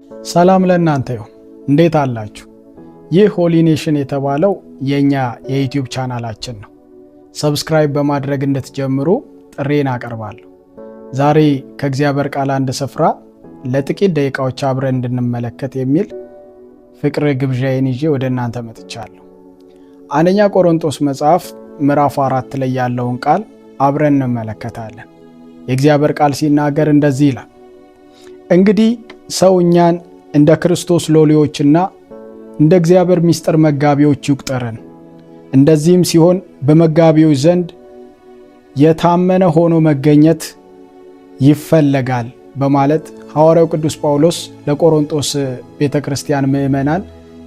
ሰላም ለእናንተ ይሁን። እንዴት አላችሁ? ይህ ሆሊ ኔሽን የተባለው የኛ የዩቲዩብ ቻናላችን ነው። ሰብስክራይብ በማድረግ እንድትጀምሩ ጥሬን አቀርባለሁ። ዛሬ ከእግዚአብሔር ቃል አንድ ስፍራ ለጥቂት ደቂቃዎች አብረን እንድንመለከት የሚል ፍቅር ግብዣዬን ይዤ ወደ እናንተ መጥቻለሁ። አንደኛ ቆሮንቶስ መጽሐፍ ምዕራፍ 4 ላይ ያለውን ቃል አብረን እንመለከታለን። የእግዚአብሔር ቃል ሲናገር እንደዚህ ይላል፣ እንግዲህ ሰው እኛን እንደ ክርስቶስ ሎሌዎችና እንደ እግዚአብሔር ምስጢር መጋቢዎች ይቁጠረን። እንደዚህም ሲሆን በመጋቢዎች ዘንድ የታመነ ሆኖ መገኘት ይፈለጋል በማለት ሐዋርያው ቅዱስ ጳውሎስ ለቆሮንቶስ ቤተክርስቲያን ምዕመናን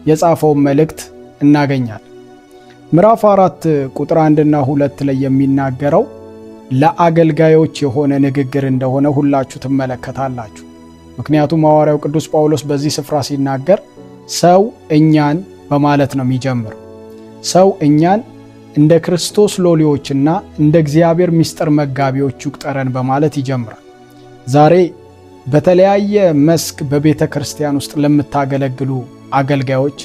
የጻፈውን መልእክት እናገኛለን። ምዕራፍ 4 ቁጥር 1 እና 2 ላይ የሚናገረው ለአገልጋዮች የሆነ ንግግር እንደሆነ ሁላችሁ ትመለከታላችሁ። ምክንያቱም ሐዋርያው ቅዱስ ጳውሎስ በዚህ ስፍራ ሲናገር ሰው እኛን በማለት ነው የሚጀምረው። ሰው እኛን እንደ ክርስቶስ ሎሌዎችና እንደ እግዚአብሔር ምስጢር መጋቢዎች ይቁጠረን በማለት ይጀምራል። ዛሬ በተለያየ መስክ በቤተ ክርስቲያን ውስጥ ለምታገለግሉ አገልጋዮች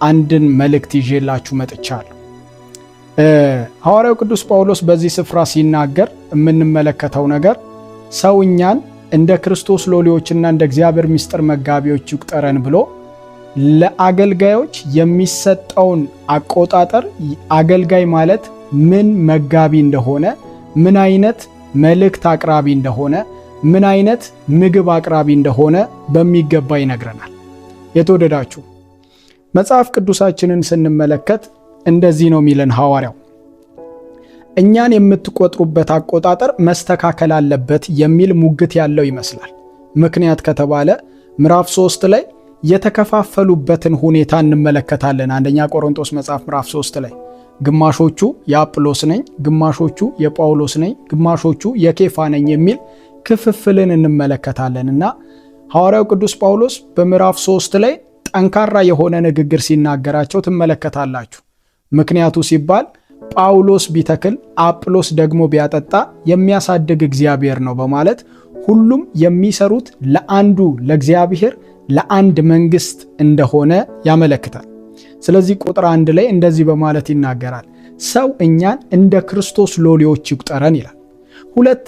አንድን መልእክት ይዤላችሁ መጥቻለሁ። ሐዋርያው ቅዱስ ጳውሎስ በዚህ ስፍራ ሲናገር የምንመለከተው ነገር ሰው እኛን እንደ ክርስቶስ ሎሌዎችና እንደ እግዚአብሔር ምስጢር መጋቢዎች ይቁጠረን ብሎ ለአገልጋዮች የሚሰጠውን አቆጣጠር አገልጋይ ማለት ምን መጋቢ እንደሆነ፣ ምን አይነት መልእክት አቅራቢ እንደሆነ፣ ምን አይነት ምግብ አቅራቢ እንደሆነ በሚገባ ይነግረናል። የተወደዳችሁ መጽሐፍ ቅዱሳችንን ስንመለከት እንደዚህ ነው የሚለን ሐዋርያው፣ እኛን የምትቆጥሩበት አቆጣጠር መስተካከል አለበት የሚል ሙግት ያለው ይመስላል። ምክንያት ከተባለ ምዕራፍ 3 ላይ የተከፋፈሉበትን ሁኔታ እንመለከታለን። አንደኛ ቆሮንቶስ መጽሐፍ ምዕራፍ 3 ላይ ግማሾቹ የአጵሎስ ነኝ፣ ግማሾቹ የጳውሎስ ነኝ፣ ግማሾቹ የኬፋ ነኝ የሚል ክፍፍልን እንመለከታለን እና ሐዋርያው ቅዱስ ጳውሎስ በምዕራፍ 3 ላይ ጠንካራ የሆነ ንግግር ሲናገራቸው ትመለከታላችሁ። ምክንያቱ ሲባል ጳውሎስ ቢተክል አጵሎስ ደግሞ ቢያጠጣ የሚያሳድግ እግዚአብሔር ነው በማለት ሁሉም የሚሰሩት ለአንዱ ለእግዚአብሔር ለአንድ መንግስት እንደሆነ ያመለክታል። ስለዚህ ቁጥር 1 ላይ እንደዚህ በማለት ይናገራል፣ ሰው እኛን እንደ ክርስቶስ ሎሌዎች ይቁጠረን ይላል። ሁለት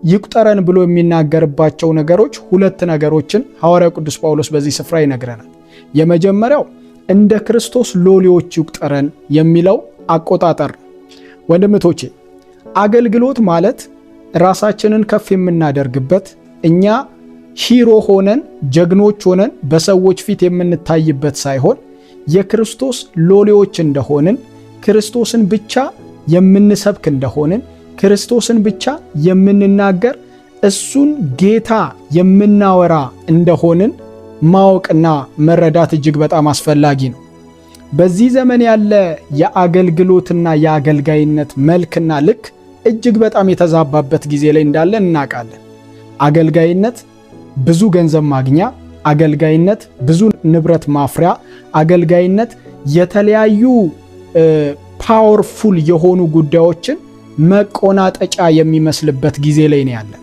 ይቁጠረን ብሎ የሚናገርባቸው ነገሮች ሁለት ነገሮችን ሐዋርያው ቅዱስ ጳውሎስ በዚህ ስፍራ ይነግረናል። የመጀመሪያው እንደ ክርስቶስ ሎሌዎች ይቁጠረን የሚለው አቆጣጠር። ወንድምቶቼ አገልግሎት ማለት ራሳችንን ከፍ የምናደርግበት እኛ ሂሮ ሆነን ጀግኖች ሆነን በሰዎች ፊት የምንታይበት ሳይሆን የክርስቶስ ሎሌዎች እንደሆንን፣ ክርስቶስን ብቻ የምንሰብክ እንደሆንን፣ ክርስቶስን ብቻ የምንናገር እሱን ጌታ የምናወራ እንደሆንን ማወቅና መረዳት እጅግ በጣም አስፈላጊ ነው። በዚህ ዘመን ያለ የአገልግሎትና የአገልጋይነት መልክና ልክ እጅግ በጣም የተዛባበት ጊዜ ላይ እንዳለን እናውቃለን። አገልጋይነት ብዙ ገንዘብ ማግኛ፣ አገልጋይነት ብዙ ንብረት ማፍሪያ፣ አገልጋይነት የተለያዩ ፓወርፉል የሆኑ ጉዳዮችን መቆናጠጫ የሚመስልበት ጊዜ ላይ ነው ያለነው።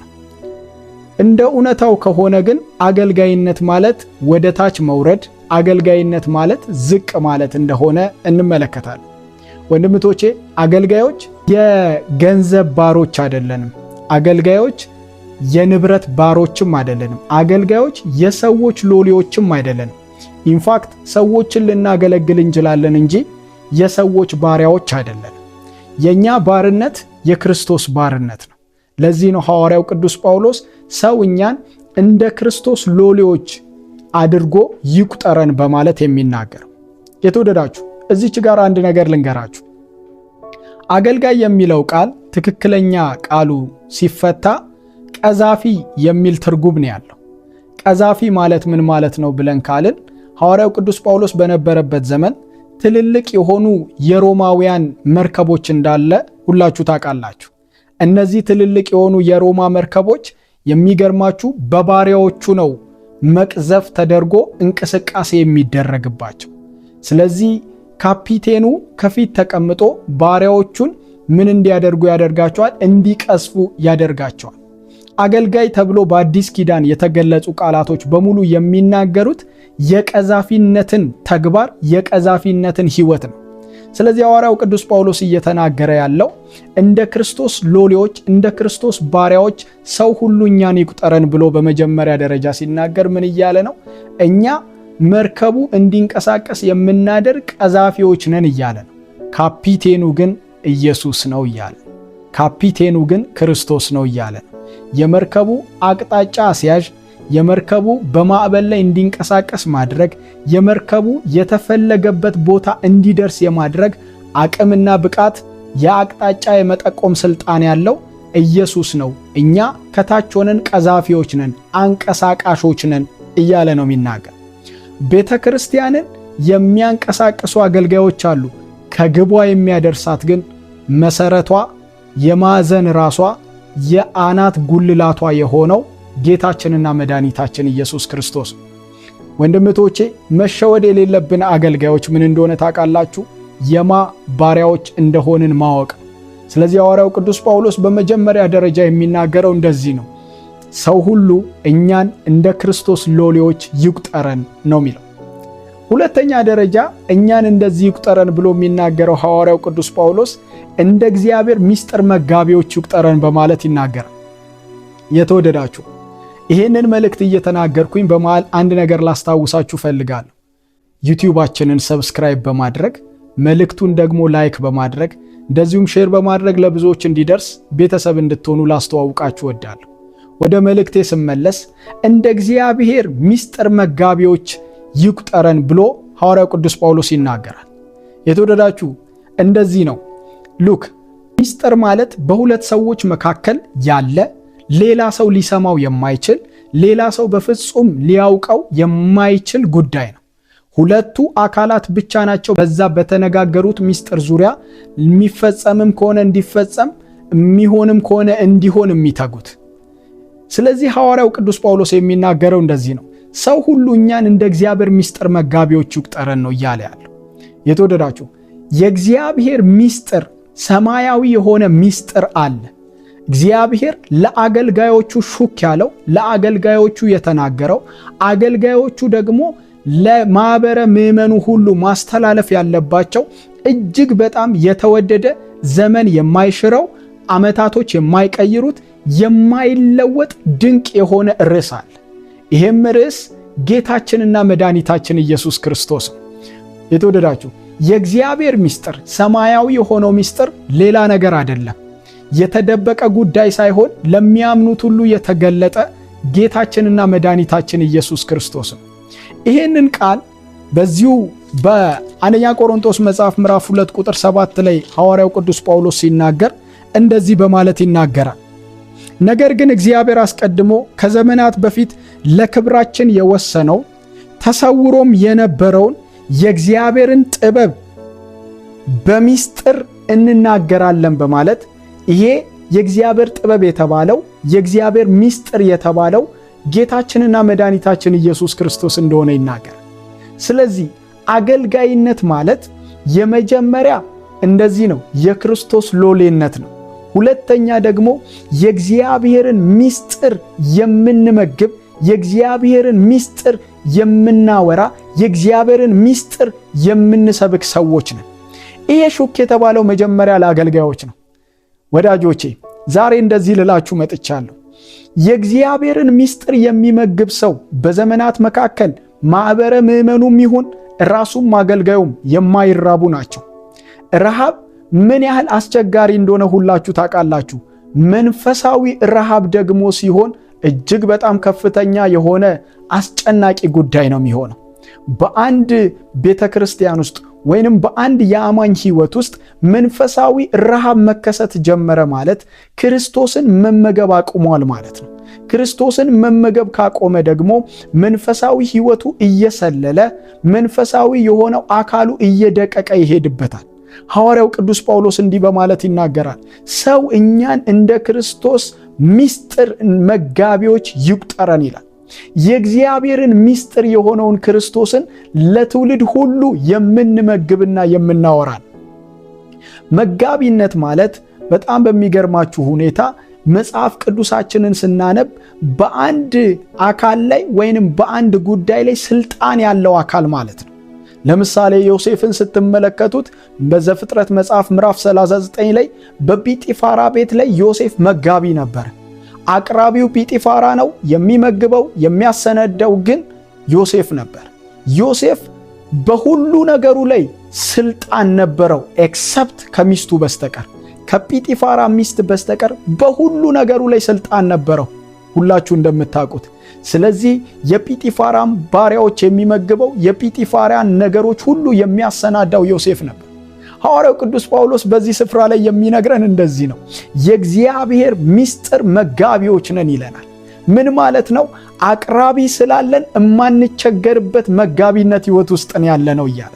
እንደ እውነታው ከሆነ ግን አገልጋይነት ማለት ወደ ታች መውረድ፣ አገልጋይነት ማለት ዝቅ ማለት እንደሆነ እንመለከታለን። ወንድምቶቼ አገልጋዮች የገንዘብ ባሮች አይደለንም። አገልጋዮች የንብረት ባሮችም አይደለንም። አገልጋዮች የሰዎች ሎሌዎችም አይደለንም። ኢንፋክት ሰዎችን ልናገለግል እንችላለን እንጂ የሰዎች ባሪያዎች አይደለንም። የኛ ባርነት የክርስቶስ ባርነት ነው። ለዚህ ነው ሐዋርያው ቅዱስ ጳውሎስ ሰው እኛን እንደ ክርስቶስ ሎሌዎች አድርጎ ይቁጠረን በማለት የሚናገረው። የተወደዳችሁ እዚች ጋር አንድ ነገር ልንገራችሁ። አገልጋይ የሚለው ቃል ትክክለኛ ቃሉ ሲፈታ ቀዛፊ የሚል ትርጉም ነው ያለው። ቀዛፊ ማለት ምን ማለት ነው ብለን ካልን ሐዋርያው ቅዱስ ጳውሎስ በነበረበት ዘመን ትልልቅ የሆኑ የሮማውያን መርከቦች እንዳለ ሁላችሁ ታውቃላችሁ። እነዚህ ትልልቅ የሆኑ የሮማ መርከቦች የሚገርማችሁ በባሪያዎቹ ነው መቅዘፍ ተደርጎ እንቅስቃሴ የሚደረግባቸው። ስለዚህ ካፒቴኑ ከፊት ተቀምጦ ባሪያዎቹን ምን እንዲያደርጉ ያደርጋቸዋል? እንዲቀስፉ ያደርጋቸዋል። አገልጋይ ተብሎ በአዲስ ኪዳን የተገለጹ ቃላቶች በሙሉ የሚናገሩት የቀዛፊነትን ተግባር፣ የቀዛፊነትን ሕይወት ነው። ስለዚህ ሐዋርያው ቅዱስ ጳውሎስ እየተናገረ ያለው እንደ ክርስቶስ ሎሌዎች፣ እንደ ክርስቶስ ባሪያዎች ሰው ሁሉ እኛን ይቁጠረን ብሎ በመጀመሪያ ደረጃ ሲናገር ምን እያለ ነው? እኛ መርከቡ እንዲንቀሳቀስ የምናደርግ ቀዛፊዎች ነን እያለ ነው። ካፒቴኑ ግን ኢየሱስ ነው እያለ፣ ካፒቴኑ ግን ክርስቶስ ነው እያለ ነው። የመርከቡ አቅጣጫ አስያዥ፣ የመርከቡ በማዕበል ላይ እንዲንቀሳቀስ ማድረግ፣ የመርከቡ የተፈለገበት ቦታ እንዲደርስ የማድረግ አቅምና ብቃት፣ የአቅጣጫ የመጠቆም ስልጣን ያለው ኢየሱስ ነው። እኛ ከታች ሆነን ቀዛፊዎች ነን፣ አንቀሳቃሾች ነን እያለ ነው የሚናገር። ቤተ ክርስቲያንን የሚያንቀሳቅሱ አገልጋዮች አሉ። ከግቧ የሚያደርሳት ግን መሰረቷ፣ የማዕዘን ራሷ፣ የአናት ጉልላቷ የሆነው ጌታችንና መድኃኒታችን ኢየሱስ ክርስቶስ። ወንድምቶቼ መሸወድ የሌለብን አገልጋዮች ምን እንደሆነ ታውቃላችሁ? የማ ባሪያዎች እንደሆንን ማወቅ። ስለዚህ ሐዋርያው ቅዱስ ጳውሎስ በመጀመሪያ ደረጃ የሚናገረው እንደዚህ ነው። ሰው ሁሉ እኛን እንደ ክርስቶስ ሎሌዎች ይቁጠረን ነው የሚለው። ሁለተኛ ደረጃ እኛን እንደዚህ ይቁጠረን ብሎ የሚናገረው ሐዋርያው ቅዱስ ጳውሎስ እንደ እግዚአብሔር ምስጢር መጋቢዎች ይቁጠረን በማለት ይናገራል። የተወደዳችሁ ይሄንን መልእክት እየተናገርኩኝ በመሃል አንድ ነገር ላስታውሳችሁ ፈልጋለሁ። ዩቲዩባችንን ሰብስክራይብ በማድረግ መልእክቱን ደግሞ ላይክ በማድረግ እንደዚሁም ሼር በማድረግ ለብዙዎች እንዲደርስ ቤተሰብ እንድትሆኑ ላስተዋውቃችሁ እወዳለሁ። ወደ መልእክቴ ስመለስ እንደ እግዚአብሔር ምስጢር መጋቢዎች ይቁጠረን ብሎ ሐዋርያው ቅዱስ ጳውሎስ ይናገራል። የተወደዳችሁ እንደዚህ ነው። ሉክ ምስጢር ማለት በሁለት ሰዎች መካከል ያለ ሌላ ሰው ሊሰማው የማይችል ሌላ ሰው በፍጹም ሊያውቀው የማይችል ጉዳይ ነው። ሁለቱ አካላት ብቻ ናቸው በዛ በተነጋገሩት ምስጢር ዙሪያ የሚፈጸምም ከሆነ እንዲፈጸም የሚሆንም ከሆነ እንዲሆን የሚተጉት። ስለዚህ ሐዋርያው ቅዱስ ጳውሎስ የሚናገረው እንደዚህ ነው። ሰው ሁሉ እኛን እንደ እግዚአብሔር ምስጢር መጋቢዎች ይቁጠረን ነው እያለ ያለው። የተወደዳችሁ የእግዚአብሔር ምስጢር፣ ሰማያዊ የሆነ ምስጢር አለ። እግዚአብሔር ለአገልጋዮቹ ሹክ ያለው፣ ለአገልጋዮቹ የተናገረው፣ አገልጋዮቹ ደግሞ ለማኅበረ ምዕመኑ ሁሉ ማስተላለፍ ያለባቸው እጅግ በጣም የተወደደ ዘመን የማይሽረው ዓመታቶች የማይቀይሩት የማይለወጥ ድንቅ የሆነ ርዕስ አለ። ይሄም ርዕስ ጌታችንና መድኃኒታችን ኢየሱስ ክርስቶስ ነው። የተወደዳችሁ የእግዚአብሔር ምስጢር፣ ሰማያዊ የሆነው ምስጢር ሌላ ነገር አይደለም። የተደበቀ ጉዳይ ሳይሆን ለሚያምኑት ሁሉ የተገለጠ ጌታችንና መድኃኒታችን ኢየሱስ ክርስቶስ ነው። ይሄንን ቃል በዚሁ በአንደኛ ቆሮንቶስ መጽሐፍ ምዕራፍ 2 ቁጥር 7 ላይ ሐዋርያው ቅዱስ ጳውሎስ ሲናገር እንደዚህ በማለት ይናገራል። ነገር ግን እግዚአብሔር አስቀድሞ ከዘመናት በፊት ለክብራችን የወሰነው ተሰውሮም የነበረውን የእግዚአብሔርን ጥበብ በሚስጥር እንናገራለን በማለት ይሄ የእግዚአብሔር ጥበብ የተባለው የእግዚአብሔር ሚስጥር የተባለው ጌታችንና መድኃኒታችን ኢየሱስ ክርስቶስ እንደሆነ ይናገራል። ስለዚህ አገልጋይነት ማለት የመጀመሪያ እንደዚህ ነው፣ የክርስቶስ ሎሌነት ነው። ሁለተኛ ደግሞ የእግዚአብሔርን ሚስጥር የምንመግብ፣ የእግዚአብሔርን ሚስጥር የምናወራ፣ የእግዚአብሔርን ሚስጥር የምንሰብክ ሰዎች ነን። ይሄ ሹክ የተባለው መጀመሪያ ለአገልጋዮች ነው። ወዳጆቼ ዛሬ እንደዚህ ልላችሁ መጥቻለሁ። የእግዚአብሔርን ሚስጥር የሚመግብ ሰው በዘመናት መካከል ማኅበረ ምዕመኑም ይሁን ራሱም አገልጋዩም የማይራቡ ናቸው። ረሃብ ምን ያህል አስቸጋሪ እንደሆነ ሁላችሁ ታውቃላችሁ። መንፈሳዊ ረሃብ ደግሞ ሲሆን እጅግ በጣም ከፍተኛ የሆነ አስጨናቂ ጉዳይ ነው የሚሆነው። በአንድ ቤተ ክርስቲያን ውስጥ ወይንም በአንድ የአማኝ ሕይወት ውስጥ መንፈሳዊ ረሃብ መከሰት ጀመረ ማለት ክርስቶስን መመገብ አቁሟል ማለት ነው። ክርስቶስን መመገብ ካቆመ ደግሞ መንፈሳዊ ሕይወቱ እየሰለለ፣ መንፈሳዊ የሆነው አካሉ እየደቀቀ ይሄድበታል። ሐዋርያው ቅዱስ ጳውሎስ እንዲህ በማለት ይናገራል። ሰው እኛን እንደ ክርስቶስ ሚስጥር መጋቢዎች ይቁጠረን ይላል። የእግዚአብሔርን ሚስጥር የሆነውን ክርስቶስን ለትውልድ ሁሉ የምንመግብና የምናወራን። መጋቢነት ማለት በጣም በሚገርማችሁ ሁኔታ መጽሐፍ ቅዱሳችንን ስናነብ በአንድ አካል ላይ ወይንም በአንድ ጉዳይ ላይ ስልጣን ያለው አካል ማለት ነው። ለምሳሌ ዮሴፍን ስትመለከቱት በዘፍጥረት መጽሐፍ ምዕራፍ 39 ላይ በጲጢፋራ ቤት ላይ ዮሴፍ መጋቢ ነበር። አቅራቢው ጲጢፋራ ነው፣ የሚመግበው የሚያሰነደው ግን ዮሴፍ ነበር። ዮሴፍ በሁሉ ነገሩ ላይ ስልጣን ነበረው፣ ኤክሰፕት ከሚስቱ በስተቀር ከጲጢፋራ ሚስት በስተቀር በሁሉ ነገሩ ላይ ስልጣን ነበረው፣ ሁላችሁ እንደምታውቁት። ስለዚህ የጲጢፋራም ባሪያዎች የሚመግበው የጲጢፋራን ነገሮች ሁሉ የሚያሰናዳው ዮሴፍ ነበር። ሐዋርያው ቅዱስ ጳውሎስ በዚህ ስፍራ ላይ የሚነግረን እንደዚህ ነው። የእግዚአብሔር ምስጢር መጋቢዎች ነን ይለናል። ምን ማለት ነው? አቅራቢ ስላለን እማንቸገርበት መጋቢነት ሕይወት ውስጥ ያለ ነው እያለ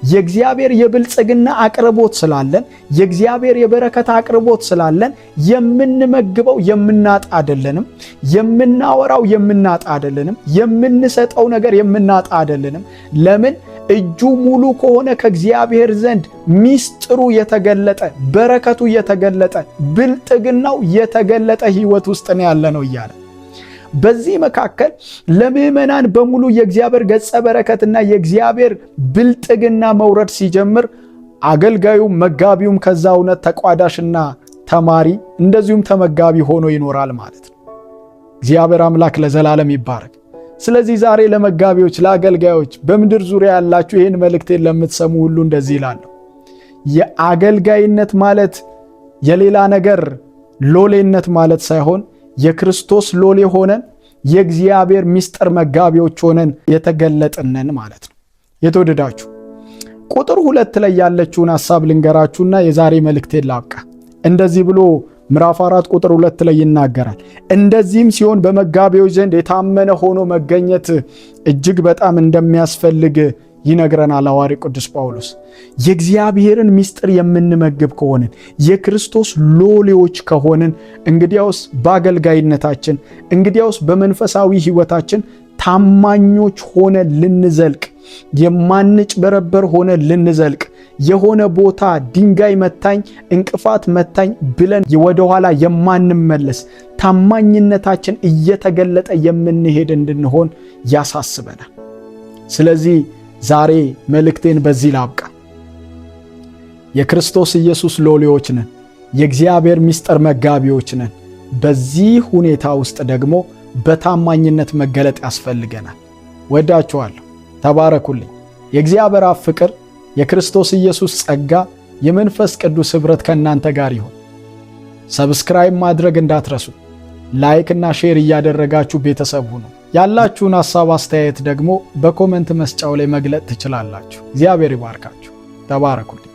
የእግዚአብሔር የብልጽግና አቅርቦት ስላለን፣ የእግዚአብሔር የበረከት አቅርቦት ስላለን የምንመግበው የምናጣ አይደለንም፣ የምናወራው የምናጣ አይደለንም፣ የምንሰጠው ነገር የምናጣ አይደለንም። ለምን? እጁ ሙሉ ከሆነ ከእግዚአብሔር ዘንድ ሚስጥሩ የተገለጠ፣ በረከቱ የተገለጠ፣ ብልጥግናው የተገለጠ ሕይወት ውስጥ ያለ ነው እያለ በዚህ መካከል ለምዕመናን በሙሉ የእግዚአብሔር ገጸ በረከትና የእግዚአብሔር ብልጥግና መውረድ ሲጀምር አገልጋዩም መጋቢውም ከዛ እውነት ተቋዳሽና ተማሪ እንደዚሁም ተመጋቢ ሆኖ ይኖራል ማለት ነው። እግዚአብሔር አምላክ ለዘላለም ይባረክ። ስለዚህ ዛሬ ለመጋቢዎች፣ ለአገልጋዮች በምድር ዙሪያ ያላችሁ ይህን መልእክቴን ለምትሰሙ ሁሉ እንደዚህ ይላለሁ። የአገልጋይነት ማለት የሌላ ነገር ሎሌነት ማለት ሳይሆን የክርስቶስ ሎሌ ሆነን የእግዚአብሔር ምስጢር መጋቢዎች ሆነን የተገለጥነን ማለት ነው። የተወደዳችሁ ቁጥር 2 ላይ ያለችውን ሐሳብ ልንገራችሁና የዛሬ መልእክቴን ላብቃ። እንደዚህ ብሎ ምዕራፍ 4 ቁጥር 2 ላይ ይናገራል። እንደዚህም ሲሆን በመጋቢዎች ዘንድ የታመነ ሆኖ መገኘት እጅግ በጣም እንደሚያስፈልግ ይነግረናል ሐዋርያው ቅዱስ ጳውሎስ። የእግዚአብሔርን ምስጢር የምንመግብ ከሆንን የክርስቶስ ሎሌዎች ከሆንን እንግዲያውስ በአገልጋይነታችን እንግዲያውስ በመንፈሳዊ ሕይወታችን ታማኞች ሆነን ልንዘልቅ፣ የማንጭበረበር ሆነን ልንዘልቅ፣ የሆነ ቦታ ድንጋይ መታኝ እንቅፋት መታኝ ብለን ወደኋላ የማንመለስ ታማኝነታችን እየተገለጠ የምንሄድ እንድንሆን ያሳስበናል። ስለዚህ ዛሬ መልእክቴን በዚህ ላብቃ። የክርስቶስ ኢየሱስ ሎሌዎች ነን፣ የእግዚአብሔር ምስጢር መጋቢዎች ነን። በዚህ ሁኔታ ውስጥ ደግሞ በታማኝነት መገለጥ ያስፈልገናል። ወዳችኋለሁ። ተባረኩልኝ። የእግዚአብሔር አብ ፍቅር፣ የክርስቶስ ኢየሱስ ጸጋ፣ የመንፈስ ቅዱስ ኅብረት ከእናንተ ጋር ይሁን። ሰብስክራይብ ማድረግ እንዳትረሱ። ላይክ እና ሼር እያደረጋችሁ ቤተሰብ ሁኑ። ያላችሁን ሐሳብ አስተያየት ደግሞ በኮመንት መስጫው ላይ መግለጥ ትችላላችሁ። እግዚአብሔር ይባርካችሁ። ተባረኩልኝ።